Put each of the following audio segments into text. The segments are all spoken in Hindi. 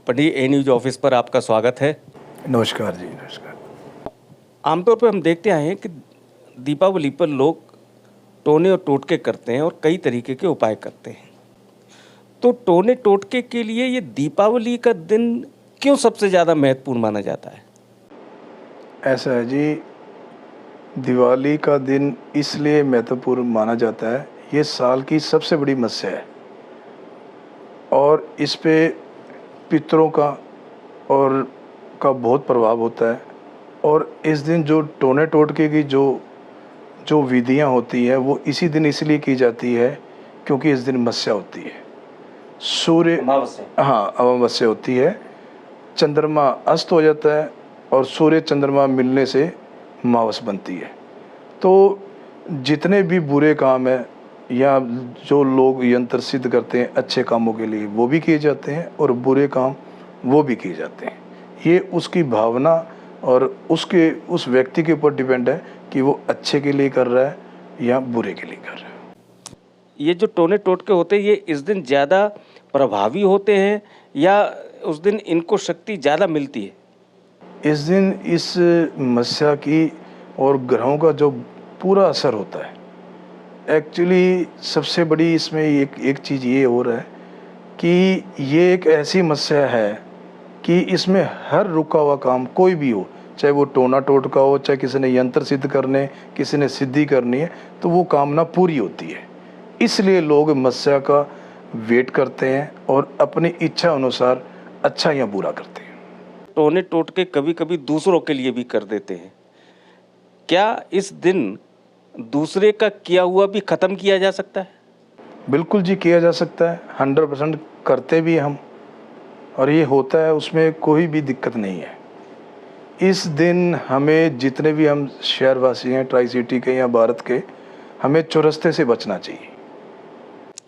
पंडित ए न्यूज़ ऑफिस पर आपका स्वागत है। नमस्कार जी, नमस्कार। आमतौर पर हम देखते आए हैं कि दीपावली पर लोग टोने और टोटके करते हैं और कई तरीके के उपाय करते हैं। तो टोने टोटके के लिए ये दीपावली का दिन क्यों सबसे ज़्यादा महत्वपूर्ण माना जाता है? ऐसा है जी, दिवाली का दिन इसलिए महत्वपूर्ण माना जाता है, ये साल की सबसे बड़ी मत्स्य है और इस पे पितरों का और का बहुत प्रभाव होता है। और इस दिन जो टोने टोटके की जो जो विधियाँ होती हैं वो इसी दिन इसलिए की जाती है क्योंकि इस दिन मत्स्य होती है। सूर्य हाँ, अमावस्या होती है, चंद्रमा अस्त हो जाता है और सूर्य चंद्रमा मिलने से अमावस बनती है। तो जितने भी बुरे काम हैं या जो लोग यंत्र सिद्ध करते हैं अच्छे कामों के लिए वो भी किए जाते हैं और बुरे काम वो भी किए जाते हैं। ये उसकी भावना और उस व्यक्ति के ऊपर डिपेंड है कि वो अच्छे के लिए कर रहा है या बुरे के लिए कर रहा है। ये जो टोने टोटके होते हैं ये इस दिन ज़्यादा प्रभावी होते हैं या उस दिन इनको शक्ति ज़्यादा मिलती है? इस दिन इस मत्स्या की और ग्रहों का जो पूरा असर होता है, एक्चुअली सबसे बड़ी इसमें एक चीज़ ये हो रहा है कि ये एक ऐसी मत्स्या है कि इसमें हर रुका हुआ काम कोई भी हो, चाहे वो टोना टोटका हो, चाहे किसी ने यंत्र सिद्ध करने, किसी ने सिद्धि करनी है, तो वो कामना पूरी होती है। इसलिए लोग मत्स्या का वेट करते हैं और अपनी इच्छा अनुसार अच्छा या बुरा करते हैं। टोने टोटके कभी-कभी दूसरों के लिए भी कर देते हैं। क्या इस दिन दूसरे का किया हुआ भी ख़त्म किया जा सकता है? बिल्कुल जी, किया जा सकता है, 100% करते भी हम, और ये होता है, उसमें कोई भी दिक्कत नहीं है। इस दिन हमें जितने भी हम शहरवासी हैं, ट्राई सिटी के या भारत के, हमें चौरस्ते से बचना चाहिए।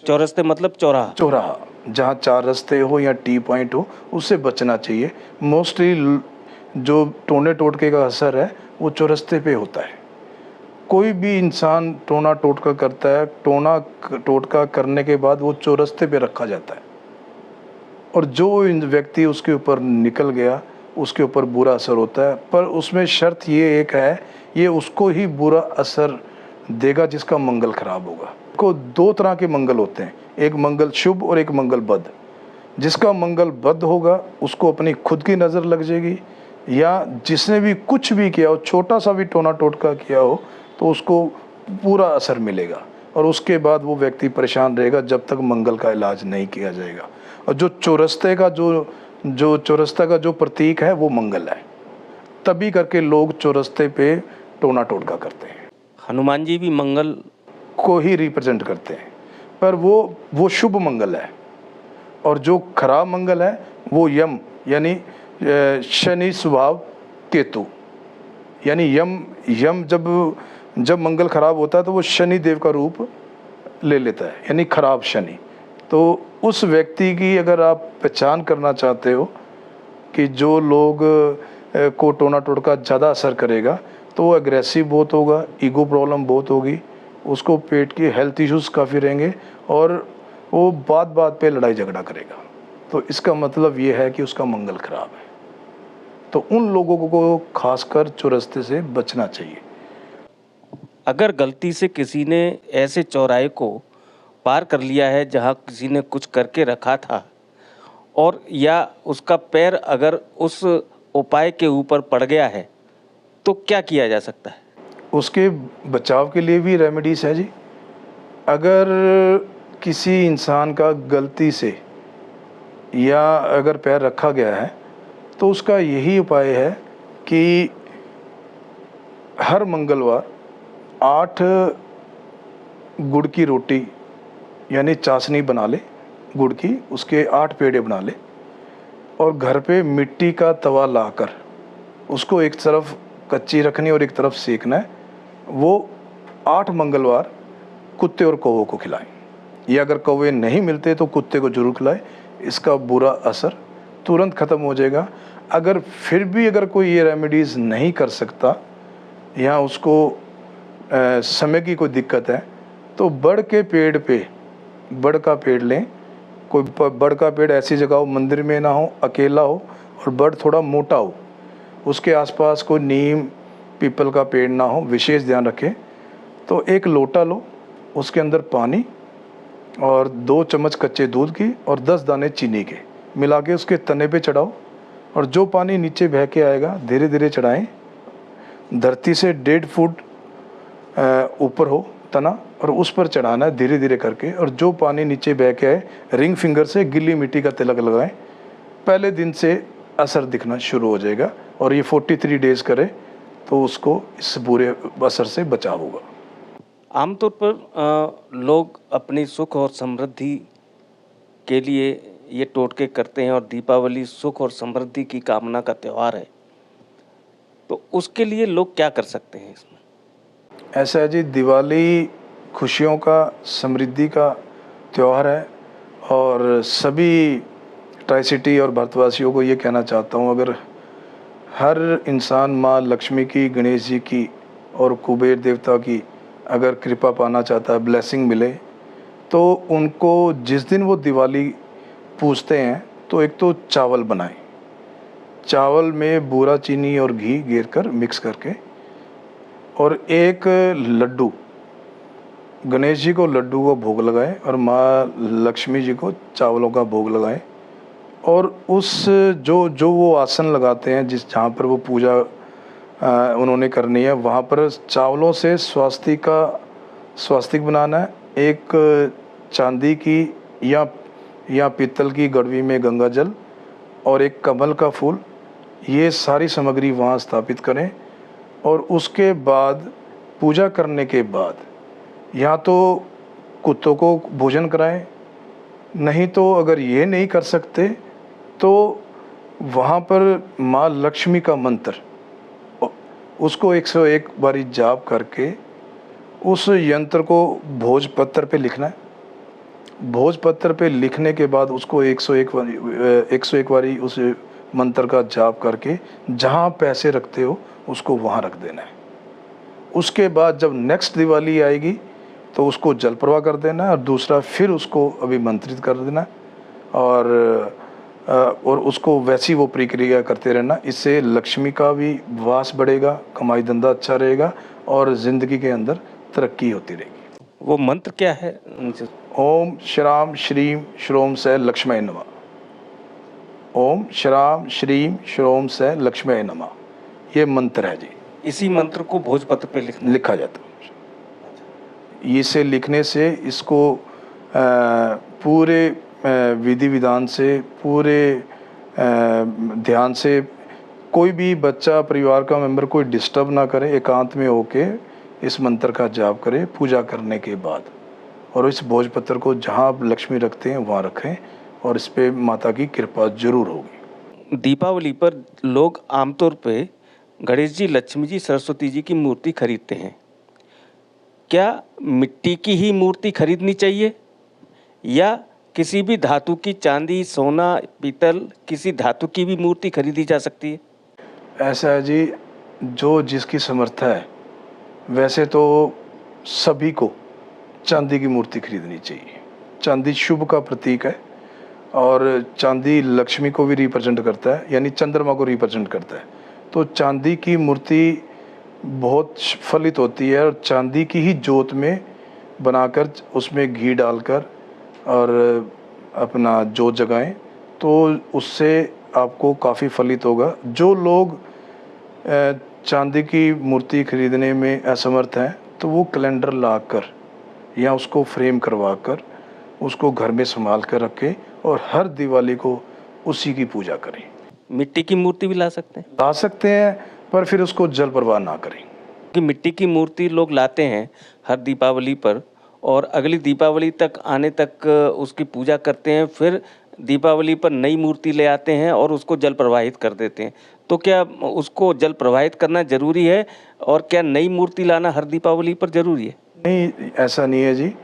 चौरस्ते मतलब चौराहा? चौराहा, जहाँ 4 रास्ते हो या टी पॉइंट हो, उससे बचना चाहिए। मोस्टली जो टोने टोटके का असर है वो चौरस्ते पे होता है। कोई भी इंसान टोना टोटका करता है, टोना टोटका करने के बाद वो चौरस्ते पे रखा जाता है और जो व्यक्ति उसके ऊपर निकल गया उसके ऊपर बुरा असर होता है। पर उसमें शर्त ये एक है, ये उसको ही बुरा असर देगा जिसका मंगल खराब होगा। को 2 तरह के मंगल होते हैं, एक मंगल शुभ और एक मंगल बद। जिसका मंगल बद होगा उसको अपनी खुद की नज़र लग जाएगी, या जिसने भी कुछ भी किया हो, छोटा सा भी टोना टोटका किया हो, तो उसको पूरा असर मिलेगा और उसके बाद वो व्यक्ति परेशान रहेगा जब तक मंगल का इलाज नहीं किया जाएगा। और जो चौरस्ते का जो चौरस्ता का जो प्रतीक है वो मंगल है, तभी करके लोग चौरस्ते पे टोना टोटका करते हैं। हनुमान जी भी मंगल को ही रिप्रेजेंट करते हैं, पर वो शुभ मंगल है और जो खराब मंगल है वो यम यानी शनि स्वभाव केतु, यानी यम जब मंगल खराब होता है तो वो शनि देव का रूप ले लेता है, यानी खराब शनि। तो उस व्यक्ति की अगर आप पहचान करना चाहते हो कि जो लोग को टोना टोटका ज़्यादा असर करेगा, तो वो एग्रेसिव बहुत होगा, ईगो प्रॉब्लम बहुत होगी, उसको पेट की हेल्थ इश्यूज़ काफ़ी रहेंगे और वो बात बात पे लड़ाई झगड़ा करेगा। तो इसका मतलब ये है कि उसका मंगल खराब है। तो उन लोगों को खासकर चौरस्ते से बचना चाहिए। अगर गलती से किसी ने ऐसे चौराहे को पार कर लिया है जहाँ किसी ने कुछ करके रखा था और या उसका पैर अगर उस उपाय के ऊपर पड़ गया है तो क्या किया जा सकता है? उसके बचाव के लिए भी रेमेडीज़ है जी। अगर किसी इंसान का गलती से या अगर पैर रखा गया है तो उसका यही उपाय है कि हर मंगलवार 8 गुड़ की रोटी यानी चाशनी बना ले गुड़ की, उसके 8 पेड़े बना ले और घर पे मिट्टी का तवा लाकर उसको एक तरफ कच्ची रखनी और एक तरफ सेकना है। वो 8 मंगलवार कुत्ते और कौवों को खिलाएं, या अगर कौवे नहीं मिलते तो कुत्ते को जरूर खिलाएं। इसका बुरा असर तुरंत ख़त्म हो जाएगा। अगर फिर भी अगर कोई ये रेमेडीज़ नहीं कर सकता या उसको समय की कोई दिक्कत है, तो बड़ के पेड़ पे बड़ का पेड़ लें कोई बड़ का पेड़ ऐसी जगह हो, मंदिर में ना हो, अकेला हो, और बड़ थोड़ा मोटा हो, उसके आसपास कोई नीम पीपल का पेड़ ना हो, विशेष ध्यान रखें। तो एक लोटा लो, उसके अंदर पानी और 2 चम्मच कच्चे दूध की और 10 दाने चीनी के मिला के उसके तने पे चढ़ाओ, और जो पानी नीचे बह के आएगा धीरे धीरे चढ़ाएं। धरती से 1.5 फुट ऊपर हो तना, और उस पर चढ़ाना है धीरे धीरे करके, और जो पानी नीचे बह के आए रिंग फिंगर से गिल्ली मिट्टी का तिलक लगाएं। पहले दिन से असर दिखना शुरू हो जाएगा, और ये 43 डेज करे तो उसको इस बुरे असर से बचाव होगा। आमतौर पर लोग अपनी सुख और समृद्धि के लिए ये टोटके करते हैं, और दीपावली सुख और समृद्धि की कामना का त्यौहार है, तो उसके लिए लोग क्या कर सकते हैं इसमें? ऐसा है जी, दिवाली खुशियों का, समृद्धि का त्यौहार है, और सभी ट्राई सिटी और भारतवासियों को ये कहना चाहता हूँ, अगर हर इंसान माँ लक्ष्मी की, गणेश जी की और कुबेर देवता की अगर कृपा पाना चाहता है, ब्लेसिंग मिले, तो उनको जिस दिन वो दिवाली पूजते हैं तो एक तो चावल बनाएं, चावल में बूरा चीनी और घी घेर कर मिक्स करके, और एक लड्डू, गणेश जी को लड्डू को भोग लगाएं और माँ लक्ष्मी जी को चावलों का भोग लगाएं, और उस जो जो वो आसन लगाते हैं जिस जहाँ पर वो पूजा उन्होंने करनी है, वहाँ पर चावलों से स्वास्तिक बनाना है। एक चांदी की या पीतल की गड़वी में गंगा जल और एक कमल का फूल, ये सारी सामग्री वहाँ स्थापित करें, और उसके बाद पूजा करने के बाद या तो कुत्तों को भोजन कराएं, नहीं तो अगर ये नहीं कर सकते तो वहाँ पर माँ लक्ष्मी का मंत्र, उसको 101 बारी जाप करके उस यंत्र को भोजपत्र पे लिखना है। भोजपत्र पे लिखने के बाद उसको 101 बारी उस मंत्र का जाप करके जहाँ पैसे रखते हो उसको वहाँ रख देना है। उसके बाद जब नेक्स्ट दिवाली आएगी तो उसको जल प्रवाह कर देना है, और दूसरा फिर उसको अभिमंत्रित कर देना है, और उसको वैसी वो प्रक्रिया करते रहना। इससे लक्ष्मी का भी वास बढ़ेगा, कमाई धंधा अच्छा रहेगा, और ज़िंदगी के अंदर तरक्की होती रहेगी। वो मंत्र क्या है? ओम श्राम श्रीम श्रोम से लक्ष्मय नमः। ओम श्राम श्रीम श्रोम से लक्ष्मय नमः, ये मंत्र है जी। इसी मंत्र को भोजपत्र पे लिखा जाता है। इसे लिखने से इसको पूरे विधि विधान से, पूरे ध्यान से, कोई भी बच्चा, परिवार का मेंबर कोई डिस्टर्ब ना करे, एकांत में होके इस मंत्र का जाप करे पूजा करने के बाद, और इस भोजपत्र को जहाँ लक्ष्मी रखते हैं वहाँ रखें, और इस पे माता की कृपा जरूर होगी। दीपावली पर लोग आमतौर पे गणेश जी, लक्ष्मी जी, सरस्वती जी की मूर्ति खरीदते हैं। क्या मिट्टी की ही मूर्ति खरीदनी चाहिए, या किसी भी धातु की, चांदी, सोना, पीतल, किसी धातु की भी मूर्ति खरीदी जा सकती है? ऐसा है जी, जो जिसकी समर्थ है, वैसे तो सभी को चांदी की मूर्ति खरीदनी चाहिए। चांदी शुभ का प्रतीक है, और चांदी लक्ष्मी को भी रिप्रेजेंट करता है, यानी चंद्रमा को रिप्रेजेंट करता है। तो चांदी की मूर्ति बहुत फलित होती है, और चांदी की ही जोत में बनाकर उसमें घी डालकर और अपना जोत जगाएं, तो उससे आपको काफ़ी फलित होगा। जो लोग चांदी की मूर्ति खरीदने में असमर्थ हैं, तो वो कैलेंडर लाकर या उसको फ्रेम करवा कर उसको घर में संभाल कर रखें, और हर दिवाली को उसी की पूजा करें। मिट्टी की मूर्ति भी ला सकते हैं, पर फिर उसको जल प्रवाह ना करें। कि मिट्टी की मूर्ति लोग लाते हैं हर दीपावली पर, और अगली दीपावली तक आने तक उसकी पूजा करते हैं, फिर दीपावली पर नई मूर्ति ले आते हैं और उसको जल प्रवाहित कर देते हैं। तो क्या उसको जल प्रवाहित करना जरूरी है, और क्या नई मूर्ति लाना हर दीपावली पर जरूरी है? नहीं, ऐसा नहीं है जी।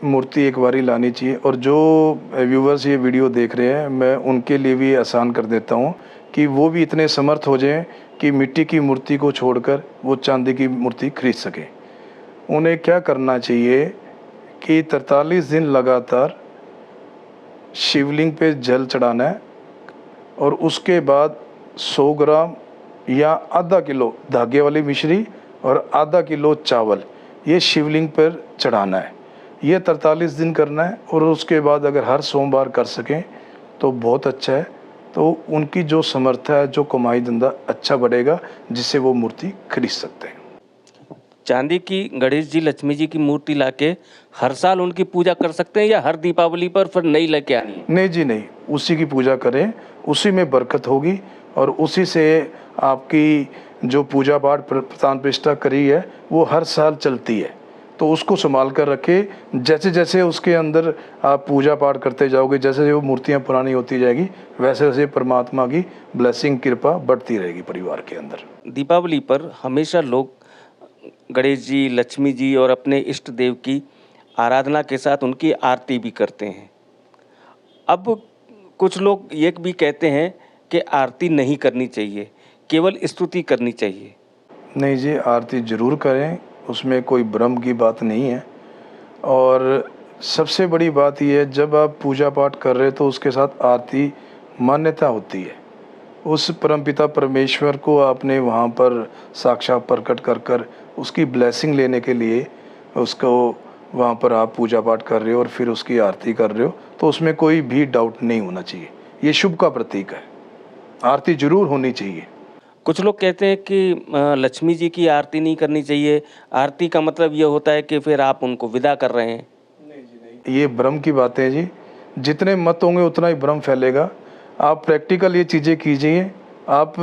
मूर्ति एक बार ही लानी चाहिए, और जो व्यूवर्स ये वीडियो देख रहे हैं, मैं उनके लिए भी आसान कर देता हूँ कि वो भी इतने समर्थ हो जाएं कि मिट्टी की मूर्ति को छोड़कर वो चांदी की मूर्ति खरीद सकें। उन्हें क्या करना चाहिए कि 43 दिन लगातार शिवलिंग पे जल चढ़ाना है और उसके बाद 100 ग्राम या आधा किलो धागे वाली मिश्री और आधा किलो चावल ये शिवलिंग पर चढ़ाना है। ये 43 दिन करना है और उसके बाद अगर हर सोमवार कर सकें तो बहुत अच्छा है। तो उनकी जो समर्थ है, जो कमाई धंधा अच्छा बढ़ेगा, जिससे वो मूर्ति खरीद सकते हैं। चांदी की गणेश जी, लक्ष्मी जी की मूर्ति लाके हर साल उनकी पूजा कर सकते हैं या हर दीपावली पर फिर नई लेके आनी है? नहीं जी नहीं, उसी की पूजा करें, उसी में बरकत होगी और उसी से आपकी जो पूजा पाठ प्राण प्रतिष्ठा करी है वो हर साल चलती है। तो उसको संभाल कर रखें। जैसे जैसे उसके अंदर आप पूजा पाठ करते जाओगे, जैसे जैसे वो मूर्तियाँ पुरानी होती जाएगी, वैसे वैसे परमात्मा की ब्लेसिंग कृपा बढ़ती रहेगी परिवार के अंदर। दीपावली पर हमेशा लोग गणेश जी, लक्ष्मी जी और अपने इष्ट देव की आराधना के साथ उनकी आरती भी करते हैं। अब कुछ लोग ये भी कहते हैं कि आरती नहीं करनी चाहिए, केवल स्तुति करनी चाहिए। नहीं जी, आरती ज़रूर करें, उसमें कोई भ्रम की बात नहीं है। और सबसे बड़ी बात यह है, जब आप पूजा पाठ कर रहे हो तो उसके साथ आरती मान्यता होती है। उस परमपिता परमेश्वर को आपने वहाँ पर साक्षात प्रकट कर कर उसकी ब्लेसिंग लेने के लिए उसको वहाँ पर आप पूजा पाठ कर रहे हो और फिर उसकी आरती कर रहे हो, तो उसमें कोई भी डाउट नहीं होना चाहिए। ये शुभ का प्रतीक है, आरती जरूर होनी चाहिए। कुछ लोग कहते हैं कि लक्ष्मी जी की आरती नहीं करनी चाहिए, आरती का मतलब ये होता है कि फिर आप उनको विदा कर रहे हैं। नहीं जी नहीं, ये भ्रम की बातें हैं जी। जितने मत होंगे उतना ही भ्रम फैलेगा। आप प्रैक्टिकल ये चीज़ें कीजिए। आप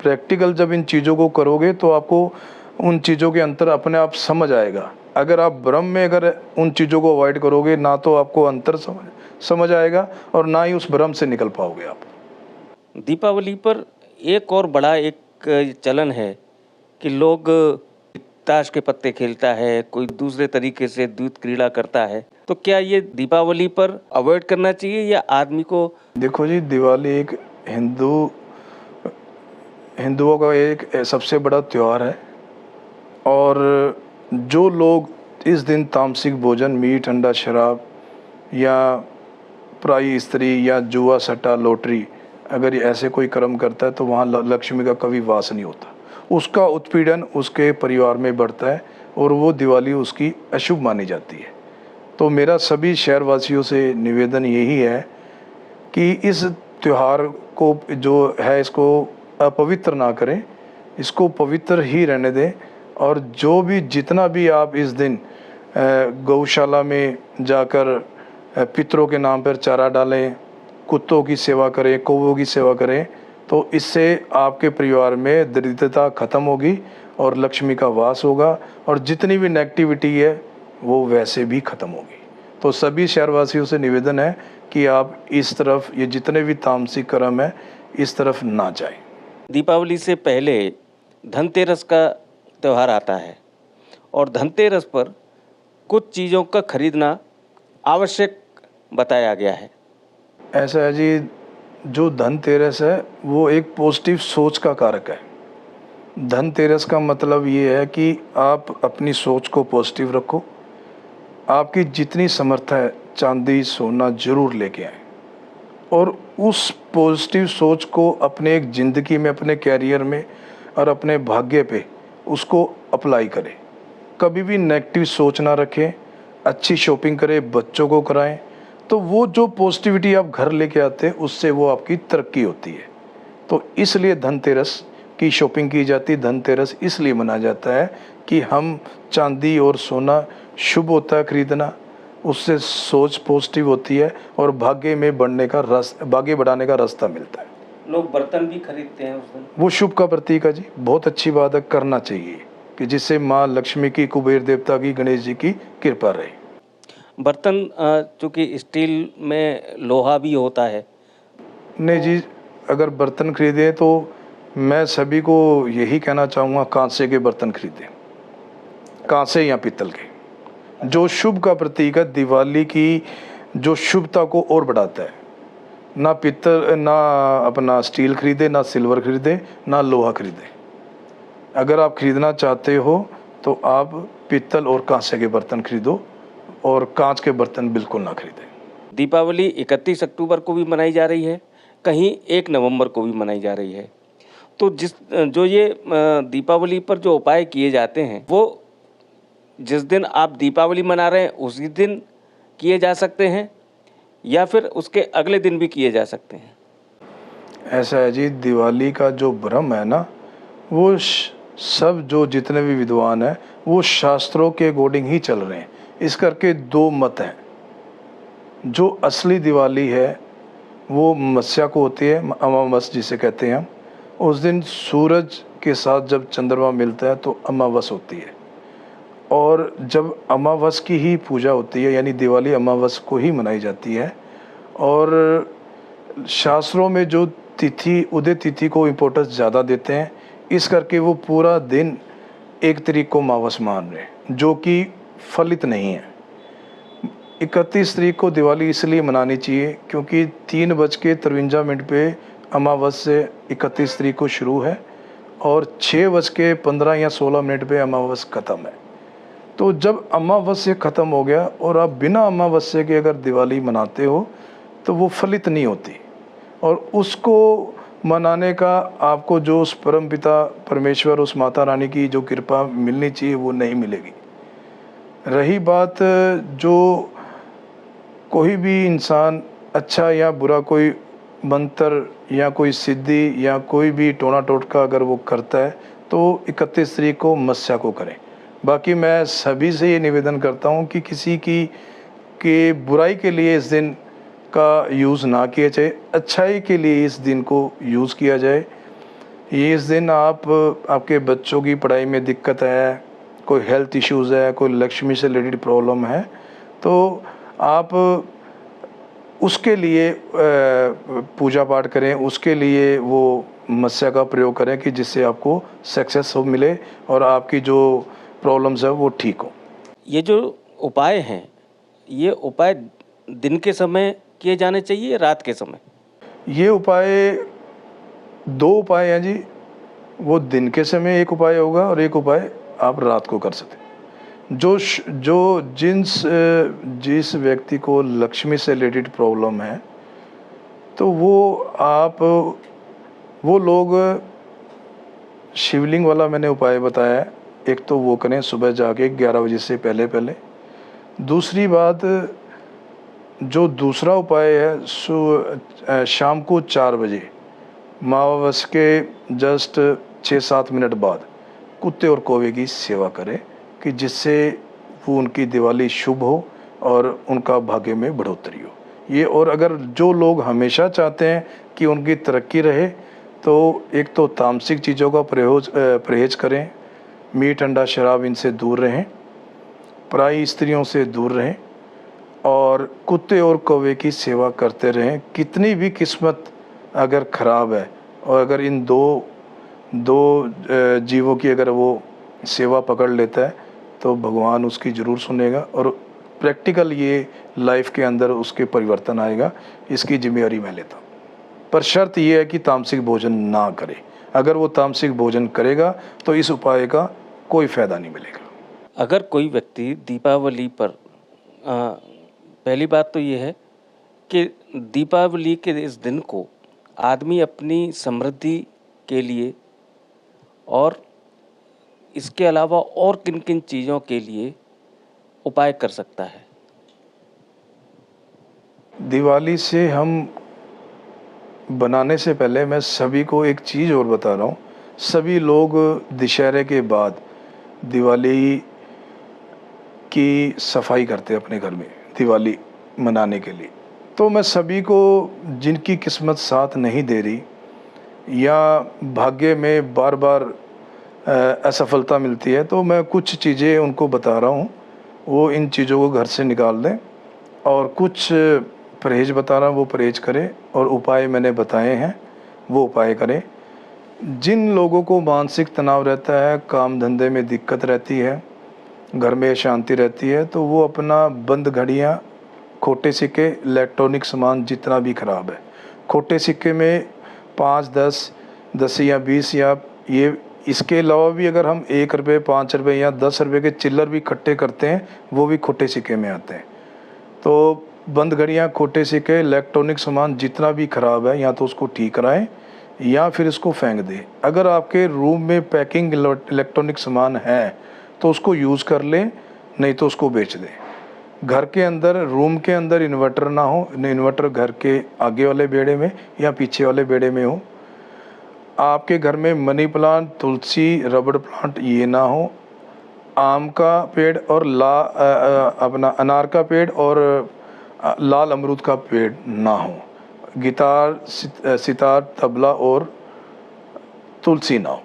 प्रैक्टिकल जब इन चीज़ों को करोगे तो आपको उन चीज़ों के अंतर अपने आप समझ आएगा। अगर आप भ्रम में अगर उन चीज़ों को अवॉइड करोगे, ना तो आपको अंतर समझ आएगा और ना ही उस भ्रम से निकल पाओगे आप। दीपावली पर एक और बड़ा एक चलन है कि लोग ताश के पत्ते खेलता है, कोई दूसरे तरीके से दूध क्रीड़ा करता है। तो क्या ये दीपावली पर अवॉइड करना चाहिए या आदमी को? देखो जी, दिवाली एक हिंदुओं का एक सबसे बड़ा त्यौहार है और जो लोग इस दिन तामसिक भोजन, मीठ, अंडा, शराब या पराई स्त्री या जुआ, सट्टा, लॉटरी, अगर ये ऐसे कोई कर्म करता है तो वहाँ लक्ष्मी का कभी वास नहीं होता। उसका उत्पीड़न उसके परिवार में बढ़ता है और वो दिवाली उसकी अशुभ मानी जाती है। तो मेरा सभी शहरवासियों से निवेदन यही है कि इस त्यौहार को जो है इसको अपवित्र ना करें, इसको पवित्र ही रहने दें। और जो भी जितना भी आप इस दिन गौशाला में जाकर पितरों के नाम पर चारा डालें, कुत्तों की सेवा करें, कौवों की सेवा करें, तो इससे आपके परिवार में दरिद्रता खत्म होगी और लक्ष्मी का वास होगा और जितनी भी नेगेटिविटी है वो वैसे भी खत्म होगी। तो सभी शहरवासियों से निवेदन है कि आप इस तरफ, ये जितने भी तामसिक कर्म है, इस तरफ ना जाएं। दीपावली से पहले धनतेरस का त्यौहार आता है और धनतेरस पर कुछ चीज़ों का खरीदना आवश्यक बताया गया है। ऐसा है जी, जो धनतेरस है वो एक पॉजिटिव सोच का कारक है। धनतेरस का मतलब ये है कि आप अपनी सोच को पॉजिटिव रखो। आपकी जितनी समर्थ है चांदी सोना जरूर लेके आए और उस पॉजिटिव सोच को अपने एक ज़िंदगी में, अपने कैरियर में और अपने भाग्य पे उसको अप्लाई करें। कभी भी नेगेटिव सोच ना रखें, अच्छी शॉपिंग करें, बच्चों को कराएं। तो वो जो पॉजिटिविटी आप घर लेके आते हैं उससे वो आपकी तरक्की होती है। तो इसलिए धनतेरस की शॉपिंग की जाती है। धनतेरस इसलिए मनाया जाता है कि हम चांदी और सोना शुभ होता है खरीदना, उससे सोच पॉजिटिव होती है और भाग्य में बढ़ने का भाग्य बढ़ाने का रास्ता मिलता है। लोग बर्तन भी खरीदते हैं उस दिन। वो शुभ का प्रतीक है जी, बहुत अच्छी बात है, करना चाहिए कि जिससे माँ लक्ष्मी की, कुबेर देवता की, गणेश जी की कृपा रहे। बर्तन चूँकि स्टील में लोहा भी होता है। नहीं जी, अगर बर्तन खरीदें तो मैं सभी को यही कहना चाहूँगा, कांसे के बर्तन खरीदें, कांसे या पीतल के। जो शुभ का प्रतीक है, दिवाली की जो शुभता को और बढ़ाता है। ना पीतल, ना अपना स्टील खरीदे, ना सिल्वर खरीदे, ना लोहा खरीदे। अगर आप खरीदना चाहते हो तो आप पीतल और कांसे के बर्तन खरीदो और कांच के बर्तन बिल्कुल ना खरीदें। दीपावली 31 अक्टूबर को भी मनाई जा रही है, कहीं 1 नवंबर को भी मनाई जा रही है। तो जो ये दीपावली पर जो उपाय किए जाते हैं, वो जिस दिन आप दीपावली मना रहे हैं उसी दिन किए जा सकते हैं या फिर उसके अगले दिन भी किए जा सकते हैं? ऐसा है जी, दिवाली का जो भ्रम है ना, वो सब जो जितने भी विद्वान हैं वो शास्त्रों के अकॉर्डिंग ही चल रहे हैं। इस करके दो मत हैं। जो असली दिवाली है वो मस्या को होती है, अमावस जिसे कहते हैं हम। उस दिन सूरज के साथ जब चंद्रमा मिलता है तो अमावस होती है, और जब अमावस की ही पूजा होती है, यानी दिवाली अमावस को ही मनाई जाती है। और शास्त्रों में जो तिथि, उदय तिथि को इम्पोर्टेंस ज़्यादा देते हैं, इस करके वो पूरा दिन 1 तारीख को अमावस मान रहे हैं, जो कि फलित नहीं है। 31 तारीख को दिवाली इसलिए मनानी चाहिए क्योंकि 3:53 पे अमावस से 31 तारीख को शुरू है और 6:15 या 16 पे अमावस ख़त्म है। तो जब अमावस्या ख़त्म हो गया और आप बिना अमावस्या के अगर दिवाली मनाते हो तो वो फलित नहीं होती, और उसको मनाने का आपको जो उस परमपिता परमेश्वर, उस माता रानी की जो कृपा मिलनी चाहिए वो नहीं मिलेगी। रही बात, जो कोई भी इंसान अच्छा या बुरा कोई मंत्र या कोई सिद्धि या कोई भी टोना टोटका अगर वो करता है तो 31 तारीख को मस्या को करें। बाकी मैं सभी से ये निवेदन करता हूँ कि किसी की बुराई के लिए इस दिन का यूज़ ना किया जाए, अच्छाई के लिए इस दिन को यूज़ किया जाए। ये इस दिन आपके बच्चों की पढ़ाई में दिक्कत है, कोई हेल्थ इश्यूज़ है, कोई लक्ष्मी से रिलेटेड प्रॉब्लम है, तो आप उसके लिए पूजा पाठ करें, उसके लिए वो मस्या का प्रयोग करें कि जिससे आपको सक्सेस हो मिले और आपकी जो प्रॉब्लम्स है वो ठीक हो। ये जो उपाय हैं, ये उपाय दिन के समय किए जाने चाहिए या रात के समय? ये उपाय 2 उपाय हैं जी। वो दिन के समय एक उपाय होगा और एक उपाय आप रात को कर सकते हैं। जिस व्यक्ति को लक्ष्मी से रिलेटेड प्रॉब्लम है तो वो लोग शिवलिंग वाला मैंने उपाय बताया है, एक तो वो करें सुबह जाके 11 बजे से पहले। दूसरी बात, जो दूसरा उपाय है शाम को 4 बजे अमावस के जस्ट 6-7 मिनट बाद कुत्ते और कौवे की सेवा करें कि जिससे वो उनकी दिवाली शुभ हो और उनका भाग्य में बढ़ोतरी हो। ये, और अगर जो लोग हमेशा चाहते हैं कि उनकी तरक्की रहे तो एक तो तामसिक चीज़ों का परहेज करें, मीठ अंडा शराब इनसे दूर रहें, पराई स्त्रियों से दूर रहें और कुत्ते और कौवे की सेवा करते रहें। कितनी भी किस्मत अगर ख़राब है और अगर इन दो जीवों की अगर वो सेवा पकड़ लेता है तो भगवान उसकी ज़रूर सुनेगा और प्रैक्टिकल ये लाइफ के अंदर उसके परिवर्तन आएगा। इसकी जिम्मेदारी मैं लेता हूँ, पर शर्त ये है कि तामसिक भोजन ना करे। अगर वो तामसिक भोजन करेगा तो इस उपाय का कोई फ़ायदा नहीं मिलेगा। अगर कोई व्यक्ति दीपावली पर पहली बात तो ये है कि दीपावली के इस दिन को आदमी अपनी समृद्धि के लिए और इसके अलावा और किन किन चीज़ों के लिए उपाय कर सकता है? दिवाली से हम बनाने से पहले मैं सभी को एक चीज़ और बता रहा हूँ। सभी लोग दशहरे के बाद दिवाली की सफाई करते हैं अपने घर में दिवाली मनाने के लिए। तो मैं सभी को, जिनकी किस्मत साथ नहीं दे रही या भाग्य में बार बार असफलता मिलती है, तो मैं कुछ चीज़ें उनको बता रहा हूँ, वो इन चीज़ों को घर से निकाल दें और कुछ परहेज बता रहा हूँ वो परहेज करें और उपाय मैंने बताए हैं वो उपाय करें। जिन लोगों को मानसिक तनाव रहता है, काम धंधे में दिक्कत रहती है, घर में शांति रहती है, तो वो अपना बंद घड़ियाँ, खोटे सिक्के, इलेक्ट्रॉनिक सामान जितना भी ख़राब है, खोटे सिक्के में 5, 10 या 20 या ये, इसके अलावा भी अगर हम 1 रुपये, 5 रुपये या 10 रुपये के चिल्लर भी इकट्ठे करते हैं वो भी खोटे सिक्के में आते हैं। तो बंद घड़ियाँ, खोटे सिक्के, इलेक्ट्रॉनिक सामान जितना भी ख़राब है या तो उसको ठीक कराएं या फिर इसको फेंक दें। अगर आपके रूम में पैकिंग इलेक्ट्रॉनिक सामान है तो उसको यूज़ कर लें, नहीं तो उसको बेच दें। घर के अंदर, रूम के अंदर इन्वर्टर ना हो, इन्वर्टर घर के आगे वाले बेड़े में या पीछे वाले बेड़े में हो। आपके घर में मनी प्लांट, तुलसी, रबड़ प्लांट ये ना हो। आम का पेड़ और अपना अनार का पेड़ और लाल अमरूद का पेड़ ना हो। गिटार, सितार, तबला और तुलसी ना हो।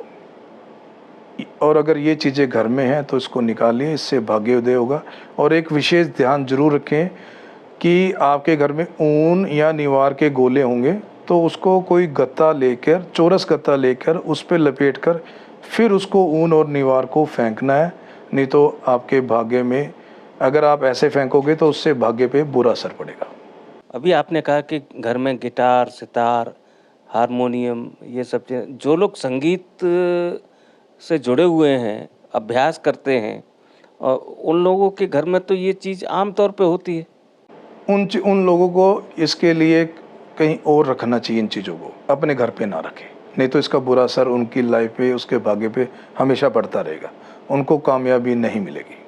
और अगर ये चीज़ें घर में हैं तो इसको निकालिए, इससे भाग्योदय होगा। और एक विशेष ध्यान जरूर रखें कि आपके घर में ऊन या निवार के गोले होंगे तो उसको कोई गत्ता लेकर, चौरस गत्ता लेकर उस पर लपेट कर फिर उसको ऊन और निवार को फेंकना है। नहीं तो आपके भाग्य में, अगर आप ऐसे फेंकोगे तो उससे भाग्य पे बुरा असर पड़ेगा। अभी आपने कहा कि घर में गिटार, सितार, हारमोनियम, ये सब चीज़ें, जो लोग संगीत से जुड़े हुए हैं, अभ्यास करते हैं, और उन लोगों के घर में तो ये चीज़ आम तौर पे होती है। उन लोगों को इसके लिए कहीं और रखना चाहिए, इन चीज़ों को अपने घर पे ना रखें, नहीं तो इसका बुरा असर उनकी लाइफ पे, उसके भाग्य पे हमेशा पड़ता रहेगा, उनको कामयाबी नहीं मिलेगी।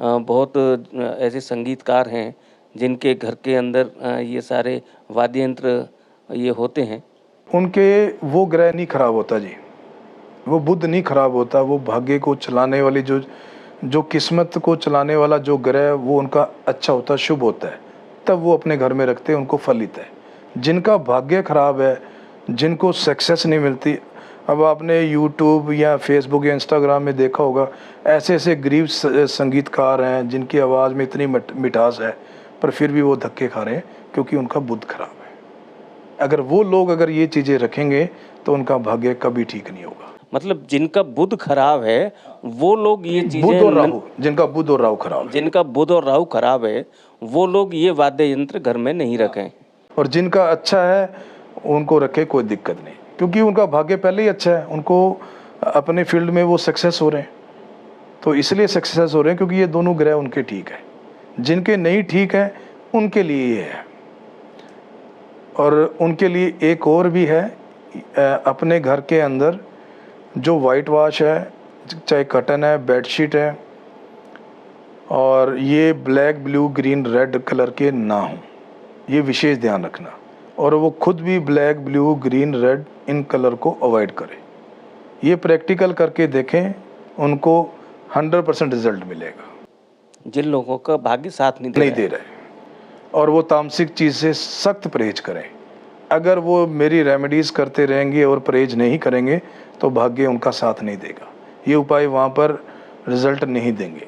बहुत ऐसे संगीतकार हैं जिनके घर के अंदर ये सारे वाद्य यंत्र ये होते हैं। उनके वो ग्रह नहीं खराब होता जी, वो बुध नहीं खराब होता। वो भाग्य को चलाने वाली जो किस्मत को चलाने वाला जो ग्रह, वो उनका अच्छा होता है, शुभ होता है, तब वो अपने घर में रखते हैं, उनको फलित है। जिनका भाग्य खराब है, जिनको सक्सेस नहीं मिलती, अब आपने यूट्यूब या फेसबुक या इंस्टाग्राम में देखा होगा, ऐसे ऐसे गरीब संगीतकार हैं जिनकी आवाज़ में इतनी मिठास है, पर फिर भी वो धक्के खा रहे हैं क्योंकि उनका बुध खराब है। अगर वो लोग अगर ये चीज़ें रखेंगे तो उनका भाग्य कभी ठीक नहीं होगा। मतलब जिनका बुध खराब है वो लोग ये बुध चीज़ें, और राहु, जिनका बुध और राहु खराब है, जिनका बुध और राहु खराब है, वो लोग ये वाद्य यंत्र घर में नहीं रखें। और जिनका अच्छा है उनको रखे, कोई दिक्कत नहीं, क्योंकि उनका भाग्य पहले ही अच्छा है, उनको अपने फील्ड में वो सक्सेस हो रहे हैं, तो इसलिए सक्सेस हो रहे हैं क्योंकि ये दोनों ग्रह उनके ठीक है। जिनके नहीं ठीक है उनके लिए ये है। और उनके लिए एक और भी है, अपने घर के अंदर जो वाइट वॉश है, चाहे कर्टन है, बेडशीट है, और ये black, blue, green, red colour के ना हो, ये विशेष ध्यान रखना। और वो खुद भी black, blue, green, red in colour को अवॉइड करें। ये प्रैक्टिकल करके देखें, उनको 100% रिजल्ट मिलेगा। जिन लोगों का भाग्य साथ नहीं दे रहे, और वो तामसिक चीज़ से सख्त परहेज करें। अगर वो मेरी रेमेडीज़ करते रहेंगे और परहेज नहीं करेंगे तो भाग्य उनका साथ नहीं देगा, ये उपाय वहाँ पर रिजल्ट नहीं देंगे।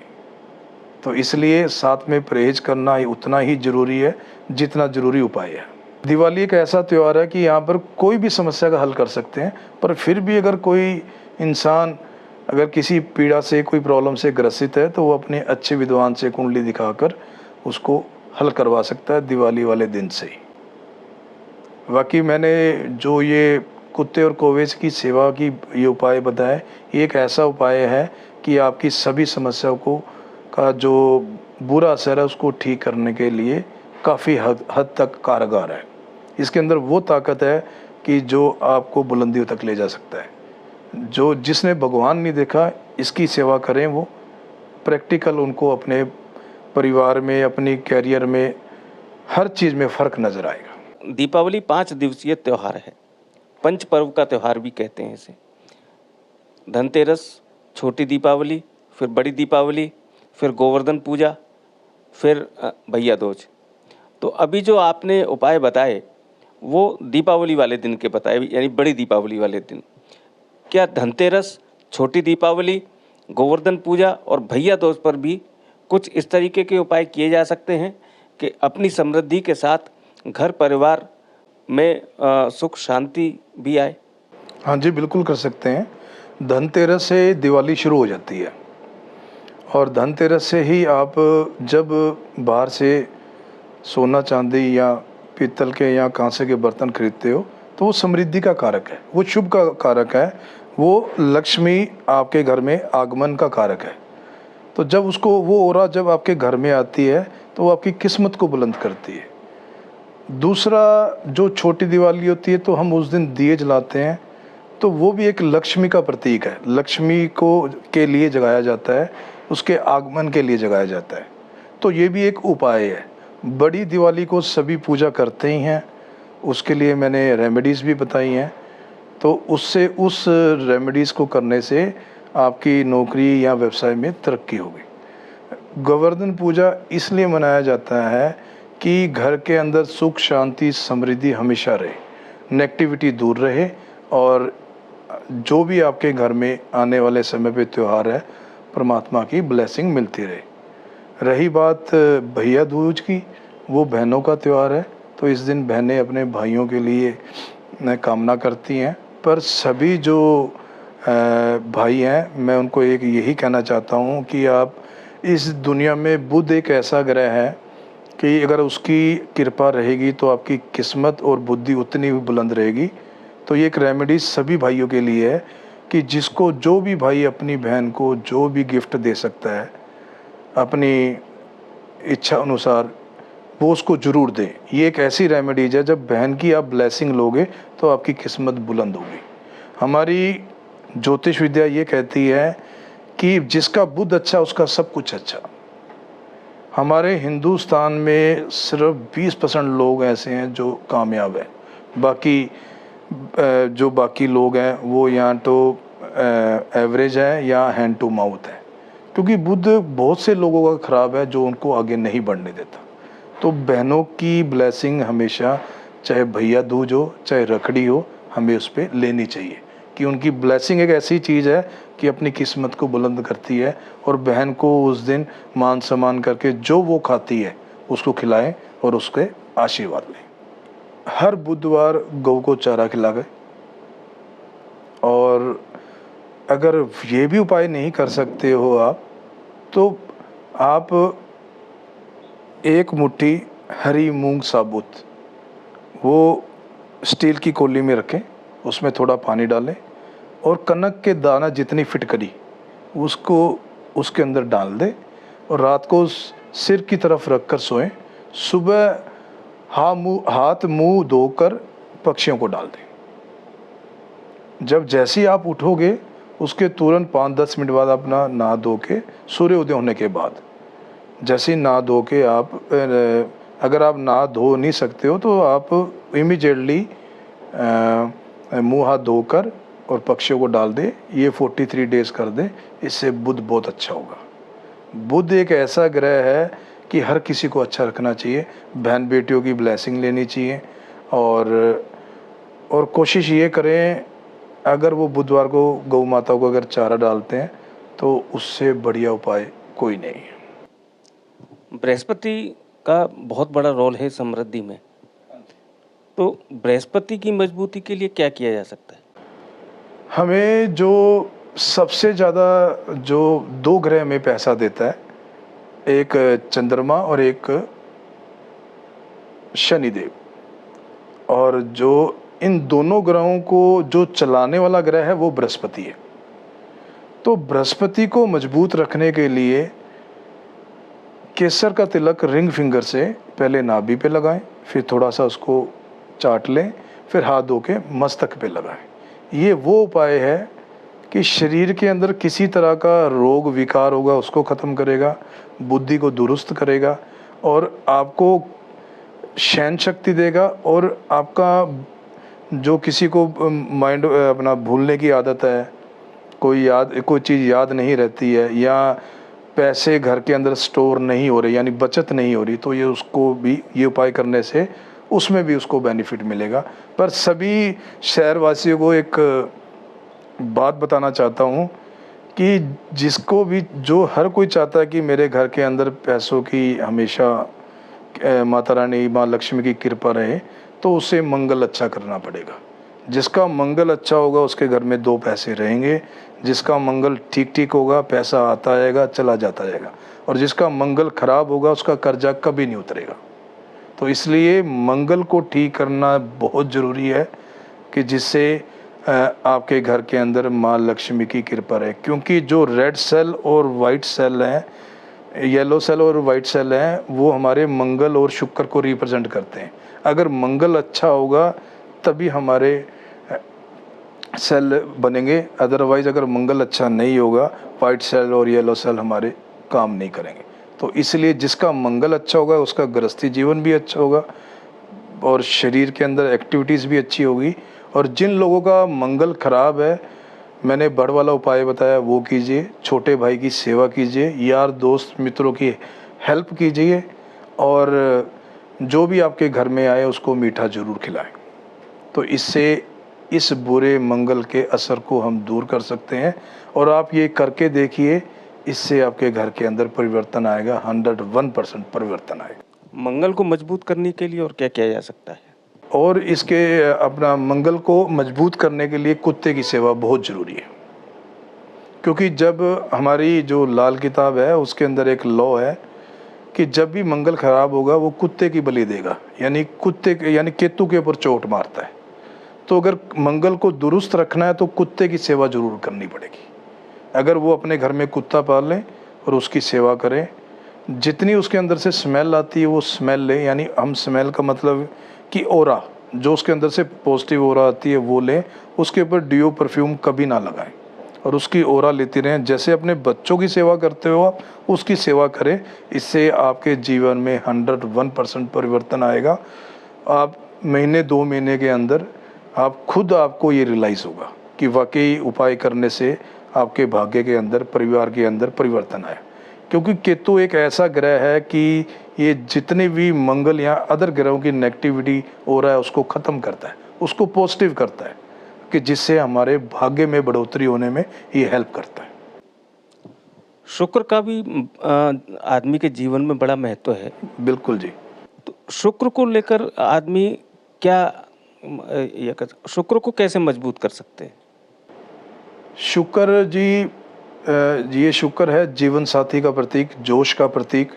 तो इसलिए साथ में परहेज करना उतना ही ज़रूरी है जितना ज़रूरी उपाय है। दिवाली एक ऐसा त्यौहार है कि यहाँ पर कोई भी समस्या का हल कर सकते हैं, पर फिर भी अगर कोई इंसान अगर किसी पीड़ा से, कोई प्रॉब्लम से ग्रसित है तो वो अपने अच्छे विद्वान से कुंडली दिखाकर उसको हल करवा सकता है दिवाली वाले दिन से ही। बाकी मैंने जो ये कुत्ते और कौवे की सेवा की ये उपाय बताए, ये एक ऐसा उपाय है कि आपकी सभी समस्याओं को का जो बुरा असर है उसको ठीक करने के लिए काफ़ी हद तक कारगर है। इसके अंदर वो ताकत है कि जो आपको बुलंदियों तक ले जा सकता है। जो जिसने भगवान नहीं देखा, इसकी सेवा करें, वो प्रैक्टिकल उनको अपने परिवार में, अपनी कैरियर में, हर चीज़ में फ़र्क नज़र आएगा। दीपावली 5 दिवसीय त्यौहार है, पंच पर्व का त्यौहार भी कहते हैं इसे। धनतेरस, छोटी दीपावली, फिर बड़ी दीपावली, फिर गोवर्धन पूजा, फिर भैया दूज। तो अभी जो आपने उपाय बताए वो दीपावली वाले दिन के बताए, यानी बड़ी दीपावली वाले दिन। क्या धनतेरस, छोटी दीपावली, गोवर्धन पूजा और भैया दूज पर भी कुछ इस तरीके के उपाय किए जा सकते हैं कि अपनी समृद्धि के साथ घर परिवार में सुख शांति भी आए? हाँ जी, बिल्कुल कर सकते हैं। धनतेरस से दिवाली शुरू हो जाती है, और धनतेरस से ही आप जब बाहर से सोना, चांदी या पीतल के या कांसे के बर्तन खरीदते हो तो वो समृद्धि का कारक है, वो शुभ का कारक है, वो लक्ष्मी आपके घर में आगमन का कारक है। तो जब उसको वो औरा जब आपके घर में आती है तो वो आपकी किस्मत को बुलंद करती है। दूसरा, जो छोटी दिवाली होती है तो हम उस दिन दिए जलाते हैं, तो वो भी एक लक्ष्मी का प्रतीक है। लक्ष्मी को के लिए जगाया जाता है, उसके आगमन के लिए जगाया जाता है। तो ये भी एक उपाय है। बड़ी दिवाली को सभी पूजा करते ही हैं, उसके लिए मैंने रेमेडीज़ भी बताई हैं। तो उससे, उस रेमेडीज़ को करने से आपकी नौकरी या व्यवसाय में तरक्की होगी। गोवर्धन पूजा इसलिए मनाया जाता है कि घर के अंदर सुख, शांति, समृद्धि हमेशा रहे, नेगेटिविटी दूर रहे, और जो भी आपके घर में आने वाले समय पे त्यौहार है, परमात्मा की ब्लेसिंग मिलती रहे। रही बात भैया दूज की, वो बहनों का त्यौहार है, तो इस दिन बहनें अपने भाइयों के लिए कामना करती हैं। पर सभी जो भाई हैं, मैं उनको एक यही कहना चाहता हूँ कि आप, इस दुनिया में बुध एक ऐसा ग्रह है कि अगर उसकी कृपा रहेगी तो आपकी किस्मत और बुद्धि उतनी ही बुलंद रहेगी। तो ये एक रेमेडी सभी भाइयों के लिए है कि जिसको, जो भी भाई अपनी बहन को जो भी गिफ्ट दे सकता है अपनी इच्छा अनुसार, वो उसको ज़रूर दें। ये एक ऐसी रेमेडीज है, जब बहन की आप ब्लेसिंग लोगे तो आपकी किस्मत बुलंद होगी। हमारी ज्योतिष विद्या ये कहती है कि जिसका बुध अच्छा उसका सब कुछ अच्छा। हमारे हिंदुस्तान में सिर्फ 20% लोग ऐसे हैं जो कामयाब हैं, बाकी जो बाकी लोग हैं वो या तो एवरेज है या हैंड टू माउथ है, क्योंकि बुध बहुत से लोगों का ख़राब है जो उनको आगे नहीं बढ़ने देता। तो बहनों की ब्लेसिंग हमेशा, चाहे भैया दूज हो चाहे रखड़ी हो, हमें उस पर लेनी चाहिए कि उनकी ब्लेसिंग एक ऐसी चीज़ है कि अपनी किस्मत को बुलंद करती है। और बहन को उस दिन मान सम्मान करके जो वो खाती है उसको खिलाएं और उसके आशीर्वाद लें। हर बुधवार गौ को चारा खिलाएं। और अगर ये भी उपाय नहीं कर सकते हो आप, तो आप एक मुट्ठी हरी मूंग साबुत वो स्टील की कौली में रखें, उसमें थोड़ा पानी डालें और कनक के दाना जितनी फिटकरी उसको उसके अंदर डाल दें और रात को सिर की तरफ रख कर सोएं। सुबह हाथ मुंह धोकर पक्षियों को डाल दें। जब जैसे ही आप उठोगे उसके तुरंत 5-10 मिनट बाद अपना नहा धो के, सूर्योदय होने के बाद जैसे ही नहा धो के आप, अगर आप नहा धो नहीं सकते हो तो आप इमीडिएटली मुँह हाथ धोकर और पक्षियों को डाल दे। ये 43 डेज कर दे, इससे बुध बहुत अच्छा होगा। बुध एक ऐसा ग्रह है कि हर किसी को अच्छा रखना चाहिए, बहन बेटियों की ब्लेसिंग लेनी चाहिए। और कोशिश ये करें, अगर वो बुधवार को गौ माता को अगर चारा डालते हैं तो उससे बढ़िया उपाय कोई नहीं है। बृहस्पति का बहुत बड़ा रोल है समृद्धि में, तो बृहस्पति की मजबूती के लिए क्या किया जा सकता है? हमें जो सबसे ज़्यादा जो 2 ग्रह में पैसा देता है, एक चंद्रमा और एक शनिदेव, और जो इन दोनों ग्रहों को जो चलाने वाला ग्रह है वो बृहस्पति है। तो बृहस्पति को मजबूत रखने के लिए केसर का तिलक रिंग फिंगर से पहले नाभि पे लगाएं, फिर थोड़ा सा उसको चाट लें, फिर हाथ धो के मस्तक पे लगाएं। ये वो उपाय है कि शरीर के अंदर किसी तरह का रोग विकार होगा उसको ख़त्म करेगा, बुद्धि को दुरुस्त करेगा और आपको सहन शक्ति देगा। और आपका जो किसी को माइंड अपना भूलने की आदत है, कोई चीज़ याद नहीं रहती है, या पैसे घर के अंदर स्टोर नहीं हो रहे यानी बचत नहीं हो रही, तो ये उसको भी, ये उपाय करने से उसमें भी उसको बेनिफिट मिलेगा। पर सभी शहरवासियों को एक बात बताना चाहता हूँ कि जिसको भी, जो हर कोई चाहता है कि मेरे घर के अंदर पैसों की हमेशा माता रानी माँ लक्ष्मी की कृपा रहे, तो उसे मंगल अच्छा करना पड़ेगा। जिसका मंगल अच्छा होगा उसके घर में 2 पैसे रहेंगे, जिसका मंगल ठीक ठीक होगा पैसा आता आएगा चला जाता जाएगा, और जिसका मंगल खराब होगा उसका कर्जा कभी नहीं उतरेगा। तो इसलिए मंगल को ठीक करना बहुत ज़रूरी है कि जिससे आपके घर के अंदर माँ लक्ष्मी की कृपा रहे। क्योंकि जो रेड सेल और वाइट सेल हैं येलो सेल और वाइट सेल हैं वो हमारे मंगल और शुक्र को रिप्रेजेंट करते हैं। अगर मंगल अच्छा होगा तभी हमारे सेल बनेंगे, अदरवाइज़ अगर मंगल अच्छा नहीं होगा वाइट सेल और येलो सेल हमारे काम नहीं करेंगे। तो इसलिए जिसका मंगल अच्छा होगा उसका गृहस्थी जीवन भी अच्छा होगा और शरीर के अंदर एक्टिविटीज़ भी अच्छी होगी। और जिन लोगों का मंगल खराब है, मैंने बड़ वाला उपाय बताया वो कीजिए, छोटे भाई की सेवा कीजिए, यार दोस्त मित्रों की हेल्प कीजिए और जो भी आपके घर में आए उसको मीठा ज़रूर खिलाएं। तो इससे इस बुरे मंगल के असर को हम दूर कर सकते हैं और आप ये करके देखिए, इससे आपके घर के अंदर परिवर्तन आएगा, 101% परिवर्तन आएगा। मंगल को मजबूत करने के लिए और क्या किया जा सकता है? और इसके अपना मंगल को मजबूत करने के लिए कुत्ते की सेवा बहुत ज़रूरी है, क्योंकि जब हमारी जो लाल किताब है उसके अंदर एक लॉ है कि जब भी मंगल खराब होगा वो कुत्ते की बलि देगा, यानी केतु के ऊपर चोट मारता है। तो अगर मंगल को दुरुस्त रखना है तो कुत्ते की सेवा जरूर करनी पड़ेगी। अगर वो अपने घर में कुत्ता पाल लें और उसकी सेवा करें, जितनी उसके अंदर से स्मेल आती है वो स्मेल लें, यानी हम स्मेल का मतलब कि ओरा, जो उसके अंदर से पॉजिटिव ओरा आती है वो लें, उसके ऊपर डियो परफ्यूम कभी ना लगाएं और उसकी ओरा लेती रहें। जैसे अपने बच्चों की सेवा करते हो आप उसकी सेवा करें, इससे आपके जीवन में 101% परिवर्तन आएगा। आप महीने 2 महीने के अंदर आपको ये रियलाइज़ होगा कि वाकई उपाय करने से आपके भाग्य के अंदर, परिवार के अंदर परिवर्तन आया। क्योंकि केतु एक ऐसा ग्रह है कि ये जितने भी मंगल या अदर ग्रहों की नेगेटिविटी हो रहा है उसको ख़त्म करता है, उसको पॉजिटिव करता है, कि जिससे हमारे भाग्य में बढ़ोतरी होने में ये हेल्प करता है। शुक्र का भी आदमी के जीवन में बड़ा महत्व है। बिल्कुल जी। तो शुक्र को लेकर आदमी क्या शुक्र को कैसे मजबूत कर सकते हैं? शुक्र जी, ये शुक्र है जीवन साथी का प्रतीक, जोश का प्रतीक,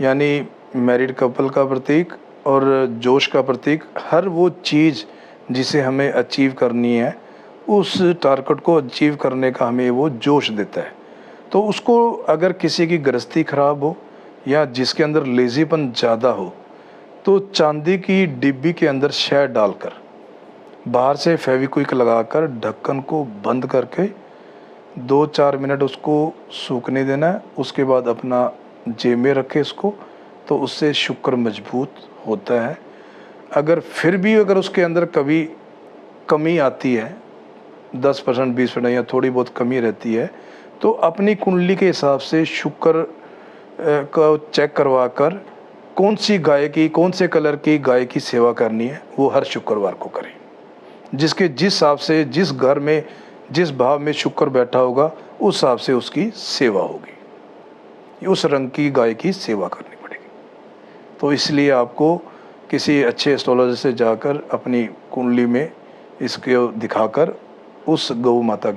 यानी मैरिड कपल का प्रतीक और जोश का प्रतीक। हर वो चीज़ जिसे हमें अचीव करनी है, उस टारगेट को अचीव करने का हमें वो जोश देता है। तो उसको अगर किसी की गृहस्थी खराब हो या जिसके अंदर लेज़ीपन ज़्यादा हो, तो चांदी की डिब्बी के अंदर शहद डालकर बाहर से फेविक्विक लगाकर ढक्कन को बंद करके 2-4 मिनट उसको सूखने देना है। उसके बाद अपना जेब में रखे इसको, तो उससे शुक्र मजबूत होता है। अगर फिर भी अगर उसके अंदर कभी कमी आती है, 10% 20% या थोड़ी बहुत कमी रहती है, तो अपनी कुंडली के हिसाब से शुक्र को चेक करवा कर कौन सी गाय की, कौन से कलर की गाय की सेवा करनी है वो हर शुक्रवार को करें। जिस हिसाब से, जिस घर में, जिस भाव में शुक्र बैठा होगा उस हिसाब से उसकी सेवा होगी, उस रंग की गाय की सेवा करनी पड़ेगी। तो इसलिए आपको किसी अच्छे एस्ट्रोलॉजर से जाकर अपनी कुंडली में इसको दिखाकर उस गौ माता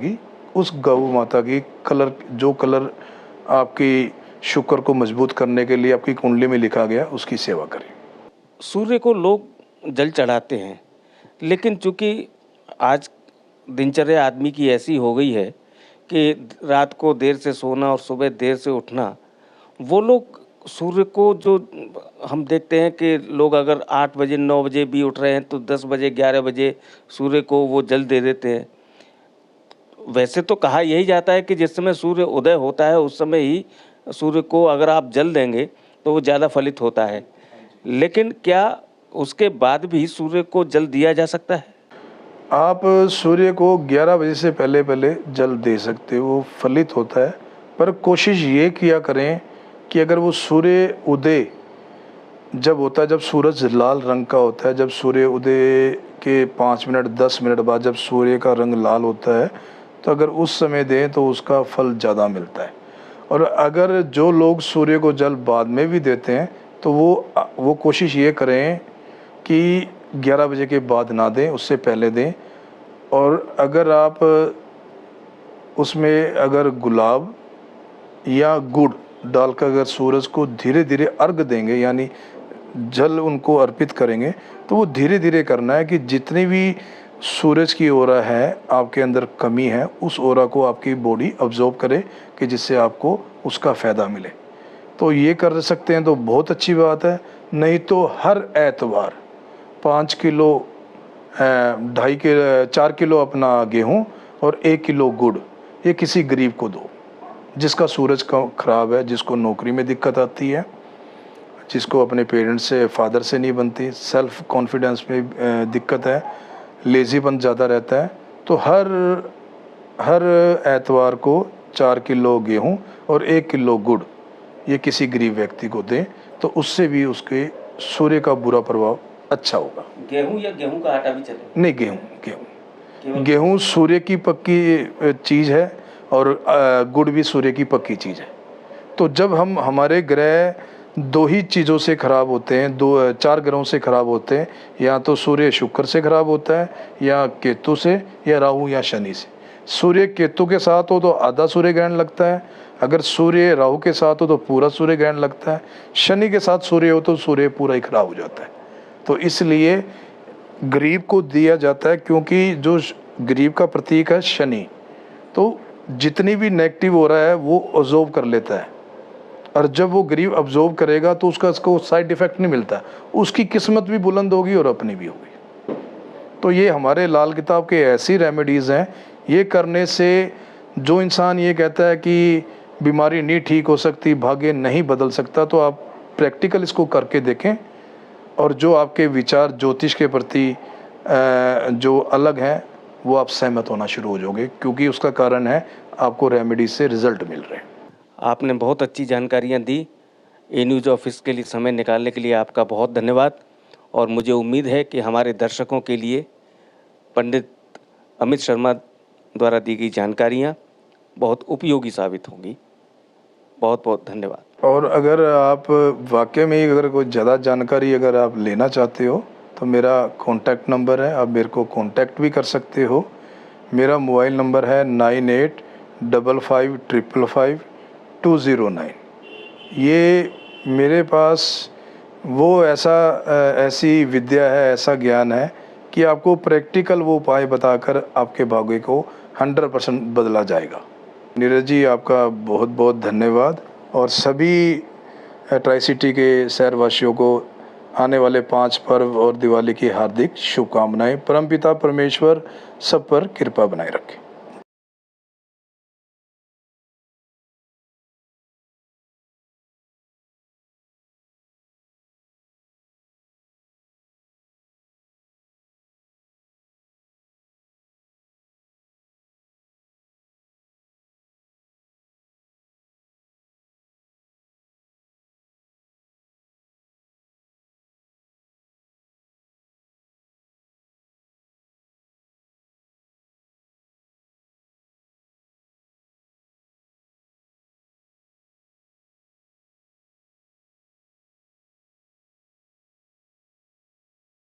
की कलर, जो कलर आपकी शुक्र को मजबूत करने के लिए आपकी कुंडली में लिखा गया, उसकी सेवा करें। सूर्य को लोग जल चढ़ाते हैं, लेकिन चूंकि आज दिनचर्या आदमी की ऐसी हो गई है कि रात को देर से सोना और सुबह देर से उठना, वो लोग सूर्य को, जो हम देखते हैं कि लोग अगर 8 बजे 9 बजे भी उठ रहे हैं तो 10 बजे 11 बजे सूर्य को वो जल दे देते हैं। वैसे तो कहा यही जाता है कि जिस समय सूर्य उदय होता है उस समय ही सूर्य को अगर आप जल देंगे तो वो ज़्यादा फलित होता है, लेकिन क्या उसके बाद भी सूर्य को जल दिया जा सकता है? आप सूर्य को 11 बजे से पहले जल दे सकते हो, फलित होता है। पर कोशिश ये किया करें कि अगर वो सूर्य उदय जब होता है, जब सूरज लाल रंग का होता है, जब सूर्य उदय के 5 मिनट 10 मिनट बाद जब सूर्य का रंग लाल होता है, तो अगर उस समय दें तो उसका फल ज़्यादा मिलता है। और अगर जो लोग सूर्य को जल बाद में भी देते हैं तो वो कोशिश ये करें कि 11 बजे के बाद ना दें, उससे पहले दें। और अगर आप उसमें अगर गुलाब या गुड़ डालकर अगर सूरज को धीरे धीरे अर्घ देंगे, यानी जल उनको अर्पित करेंगे, तो वो धीरे धीरे करना है कि जितनी भी सूरज की ओरा है आपके अंदर कमी है, उस ओरा को आपकी बॉडी अब्जॉर्ब करे कि जिससे आपको उसका फ़ायदा मिले। तो ये कर सकते हैं तो बहुत अच्छी बात है। नहीं तो हर एतवार 5 किलो 4 किलो अपना गेहूँ और 1 किलो गुड़ ये किसी गरीब को दो, जिसका सूरज का ख़राब है, जिसको नौकरी में दिक्कत आती है, जिसको अपने पेरेंट्स से फादर से नहीं बनती, सेल्फ कॉन्फिडेंस में दिक्कत है, लेज़ीपन ज़्यादा रहता है, तो हर एतवार को 4 किलो गेहूँ और 1 किलो गुड़ ये किसी गरीब व्यक्ति को दें, तो उससे भी उसके सूर्य का बुरा प्रभाव अच्छा होगा। गेहूं या गेहूं का आटा भी चले? नहीं, गेहूँ सूर्य की पक्की चीज़ है और गुड़ भी सूर्य की पक्की चीज़ है। तो जब हमारे ग्रह 2 ही चीज़ों से ख़राब होते हैं, 4 ग्रहों से ख़राब होते हैं, या तो सूर्य शुक्र से ख़राब होता है, या केतु से, या राहु या शनि से। सूर्य केतु के साथ हो तो आधा सूर्य ग्रहण लगता है, अगर सूर्य राहु के साथ हो तो पूरा सूर्य ग्रहण लगता है, शनि के साथ सूर्य हो तो सूर्य पूरा ही ख़राब हो जाता है। तो इसलिए गरीब को दिया जाता है, क्योंकि जो गरीब का प्रतीक है शनि, तो जितनी भी नेगेटिव हो रहा है वो ऑब्जॉर्व कर लेता है, और जब वो गरीब ऑब्जॉर्व करेगा तो उसको साइड इफ़ेक्ट नहीं मिलता, उसकी किस्मत भी बुलंद होगी और अपनी भी होगी। तो ये हमारे लाल किताब के ऐसी रेमेडीज़ हैं, ये करने से जो इंसान ये कहता है कि बीमारी नहीं ठीक हो सकती, भाग्य नहीं बदल सकता, तो आप प्रैक्टिकल इसको करके देखें, और जो आपके विचार ज्योतिष के प्रति जो अलग हैं वो आप सहमत होना शुरू हो जाओगे, क्योंकि उसका कारण है आपको रेमेडी से रिजल्ट मिल रहे हैं। आपने बहुत अच्छी जानकारियां दी। ए न्यूज़ ऑफिस के लिए समय निकालने के लिए आपका बहुत धन्यवाद, और मुझे उम्मीद है कि हमारे दर्शकों के लिए पंडित अमित शर्मा द्वारा दी गई जानकारियां बहुत उपयोगी साबित होंगी। बहुत बहुत धन्यवाद। और अगर आप वाकई में अगर कोई ज़्यादा जानकारी अगर आप लेना चाहते हो तो मेरा कॉन्टैक्ट नंबर है, आप मेरे को कॉन्टैक्ट भी कर सकते हो। मेरा मोबाइल नंबर है 9855555209। ये मेरे पास वो ऐसी विद्या है, ऐसा ज्ञान है कि आपको प्रैक्टिकल वो उपाय बताकर आपके भाग्य को 100% बदला जाएगा। नीरज जी, आपका बहुत बहुत धन्यवाद, और सभी ट्राई सिटी के शहरवासियों को आने वाले 5 पर्व और दिवाली की हार्दिक शुभकामनाएं। परमपिता परमेश्वर सब पर कृपा बनाए रखे।